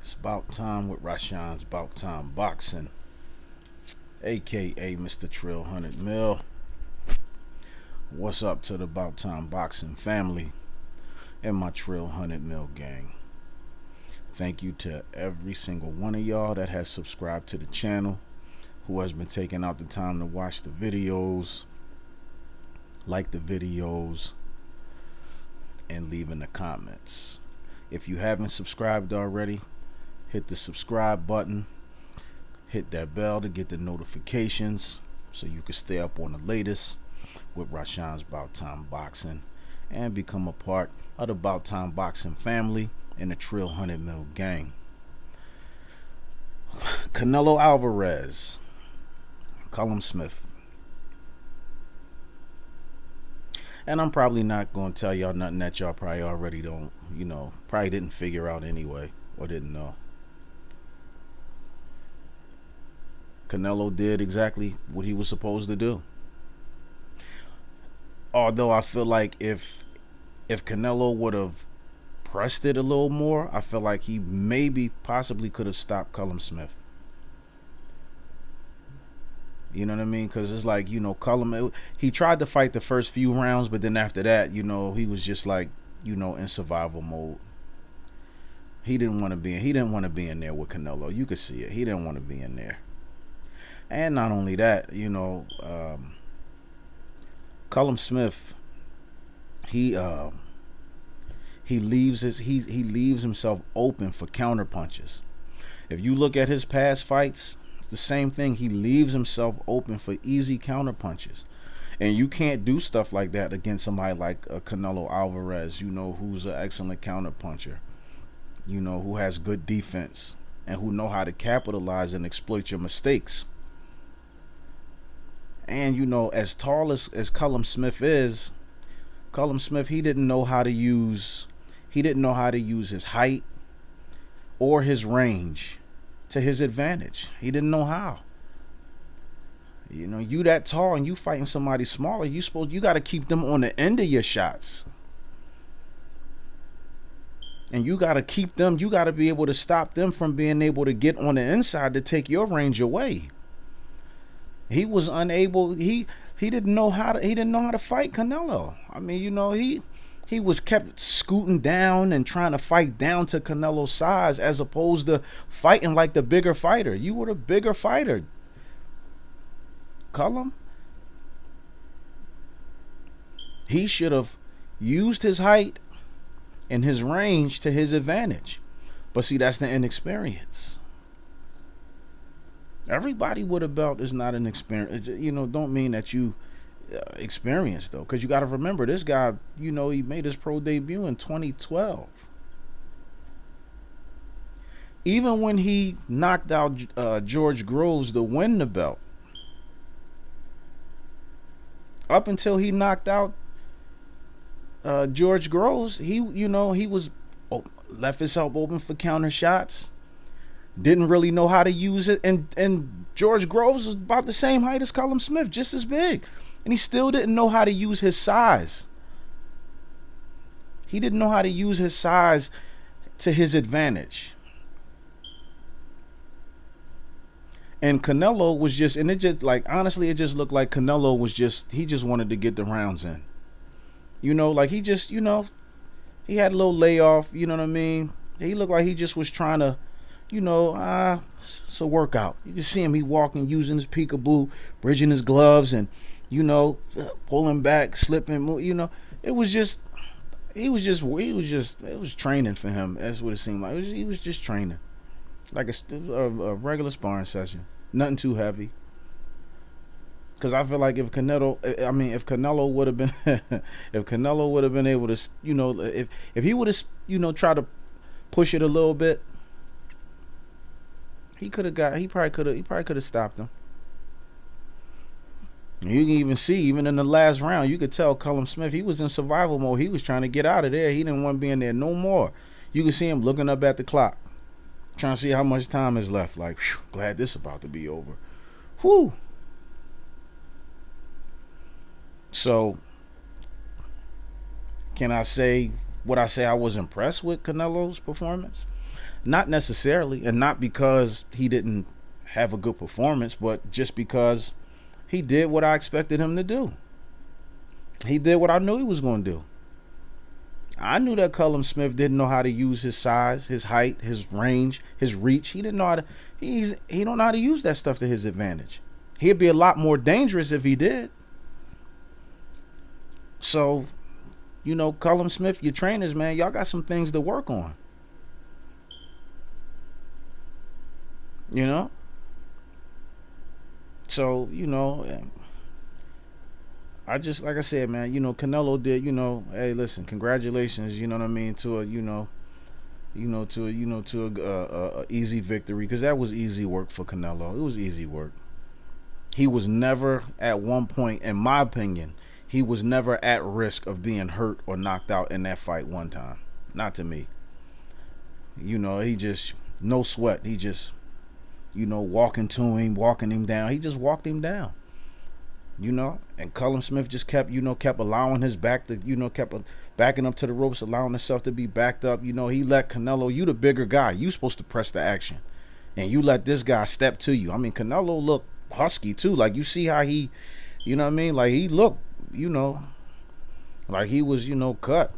It's about time with Rashawn's About Time Boxing, aka Mr. Trill 100 Mil. What's up to the About Time Boxing family and my Trill 100 Mil gang? Thank you to every single one of y'all that has subscribed to the channel, who has been taking out the time to watch the videos, like the videos, and leaving the comments. If you haven't subscribed already, hit the subscribe button, hit that bell to get the notifications so you can stay up on the latest with Rashawn's About Time Boxing and become a part of the About Time Boxing family and the Trill 100 Mil gang. Canelo Alverez, Cullum Smith. And I'm probably not going to tell y'all nothing that y'all probably already don't, probably didn't figure out anyway or didn't know. Canelo did exactly what he was supposed to do. Although I feel like if Canelo would have pressed it a little more, I feel like he possibly could have stopped Cullum Smith. You know what I mean? Because it's like, Cullum, he tried to fight the first few rounds, but then after that, he was just like, in survival mode. He didn't want to be in there with Canelo. You could see it. He didn't want to be in there. And not only that, Cullum Smith, he leaves himself open for counter punches. If you look at his past fights, it's the same thing. He leaves himself open for easy counter punches. And you can't do stuff like that against somebody like Canelo Alverez, who's an excellent counter puncher, who has good defense and who know how to capitalize and exploit your mistakes. And as tall as Cullum Smith is, he didn't know how to use his height or his range to his advantage. He didn't know how. You that tall and you fighting somebody smaller, you got to keep them on the end of your shots. And you got to be able to stop them from being able to get on the inside to take your range away. He was unable. He didn't know how to fight Canelo. I mean, he was kept scooting down and trying to fight down to Canelo's size as opposed to fighting like the bigger fighter. You were the bigger fighter, Cullum. He should have used his height and his range to his advantage. But see, that's the inexperience. Everybody with a belt is not an experience. Don't mean that you experienced though, because you got to remember this guy. He made his pro debut in 2012. Even when he knocked out George Groves to win the belt, up until he knocked out George Groves, he was left himself open for counter shots. Didn't really know how to use it, and George Groves was about the same height as Cullum Smith, just as big, and he still didn't know how to use his size. He didn't know how to use his size to his advantage. And Canelo was just, and it just honestly, it just looked like Canelo was he just wanted to get the rounds in. He just, he had a little layoff. You know what I mean? He looked like he just was trying to. It's a workout. You can see him, he walking, using his peekaboo, bridging his gloves, and pulling back, slipping, it was training for him. That's what it seemed like. He was just training, like a regular sparring session, nothing too heavy. Because I feel like if Canelo would have been if Canelo would have been able to, if he would have try to push it a little bit, he probably could have stopped him. And you can even see, even in the last round, you could tell Cullum Smith, he was in survival mode. He was trying to get out of there. He didn't want to be in there no more. You can see him looking up at the clock, trying to see how much time is left. Like, whew, glad this is about to be over. Whew. So, can I say what I say? I was impressed with Canelo's performance. Not necessarily, and not because he didn't have a good performance, but just because he did what I expected him to do. He did what I knew he was going to do. I knew that Cullum Smith didn't know how to use his size, his height, his range, his reach. He didn't know how to. He don't know how to use that stuff to his advantage. He'd be a lot more dangerous if he did. So, Cullum Smith, your trainers, man, y'all got some things to work on. You know. So I just, like I said, man, Canelo did, hey, listen, congratulations, you know what I mean, to a, to a easy victory, because that was easy work for Canelo. It was easy work. He was never, at one point, in my opinion, he was never at risk of being hurt or knocked out in that fight one time. Not to me. He just, no sweat. He just, walking to him, walking him down. He just walked him down. And Cullum Smith just kept allowing his back to, kept backing up to the ropes, allowing himself to be backed up. He let Canelo, you the bigger guy, you supposed to press the action, and you let this guy step to you. I mean, Canelo looked husky too. Like, you see how he, like he looked, like he was, cut.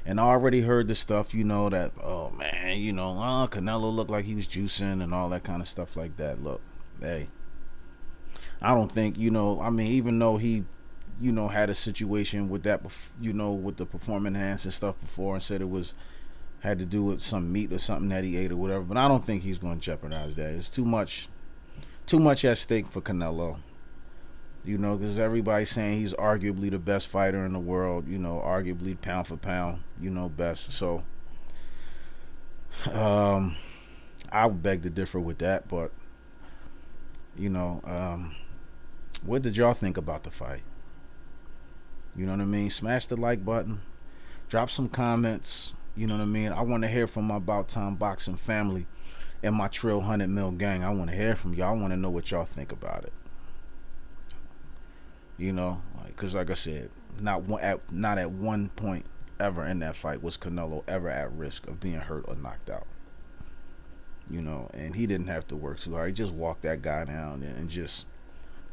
And I already heard the stuff, that, oh man, Canelo looked like he was juicing and all that kind of stuff like that. Look, hey, I don't think, even though he, had a situation with that, with the performance enhancing stuff before, and said it had to do with some meat or something that he ate or whatever, but I don't think he's going to jeopardize that. It's too much at stake for Canelo, because everybody's saying he's arguably the best fighter in the world, arguably pound for pound, best. So, I would beg to differ with that, but, what did y'all think about the fight? You know what I mean? Smash the like button. Drop some comments. You know what I mean? I want to hear from my About Time Boxing family and my Trill 100 Mil gang. I want to hear from y'all. I want to know what y'all think about it. Because like I said, not at one point ever in that fight was Canelo ever at risk of being hurt or knocked out. And he didn't have to work too hard. He just walked that guy down and just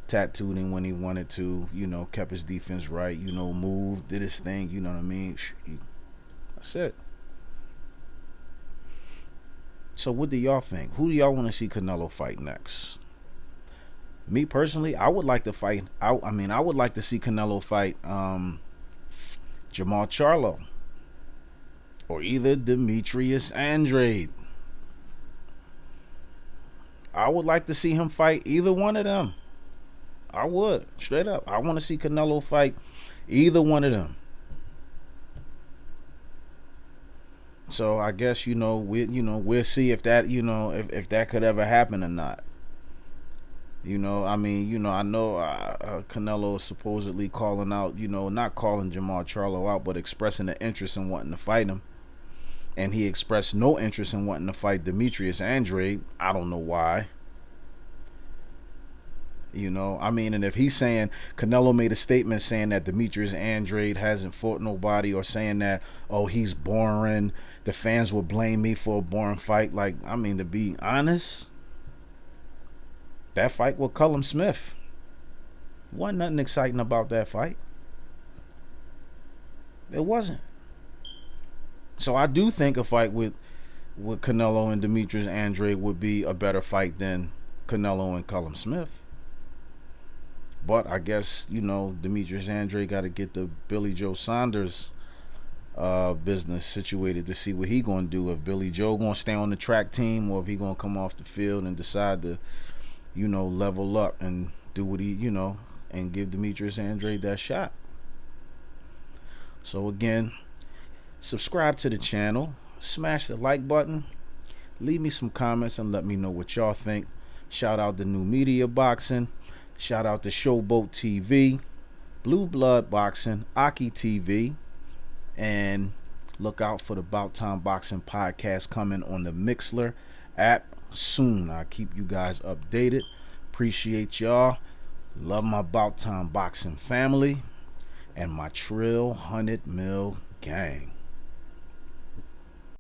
tattooed him when he wanted to, kept his defense right, moved, did his thing, you know what I mean? That's it. So what do y'all think? Who do y'all want to see Canelo fight next? Me personally, I would like to fight, I would like to see Canelo fight Jamal Charlo or either Demetrius Andrade. I would like to see him fight either one of them. I would, straight up. I want to see Canelo fight either one of them. So I guess we'll see if that if that could ever happen or not. I know Canelo is supposedly calling out, not calling Jamal Charlo out, but expressing an interest in wanting to fight him. And he expressed no interest in wanting to fight Demetrius Andrade. I don't know why. And if he's saying, Canelo made a statement saying that Demetrius Andrade hasn't fought nobody, or saying that, oh, he's boring, the fans will blame me for a boring fight. Like, to be honest, that fight with Cullum Smith, wasn't nothing exciting about that fight. It wasn't. So I do think a fight with Canelo and Demetrius Andrade would be a better fight than Canelo and Cullum Smith. But I guess, Demetrius Andrade got to get the Billy Joe Saunders business situated to see what he going to do. If Billy Joe going to stay on the track team, or if he going to come off the field and decide to, level up and do what he, and give Demetrius Andrade that shot. So again, subscribe to the channel, smash the like button, leave me some comments and let me know what y'all think. Shout out to New Media Boxing. Shout out to Showboat TV, Blue Blood Boxing, Aki TV, and look out for the About Time Boxing podcast coming on the Mixler app soon. I'll keep you guys updated. Appreciate y'all. Love my About Time Boxing family and my Trill 100 Mil gang.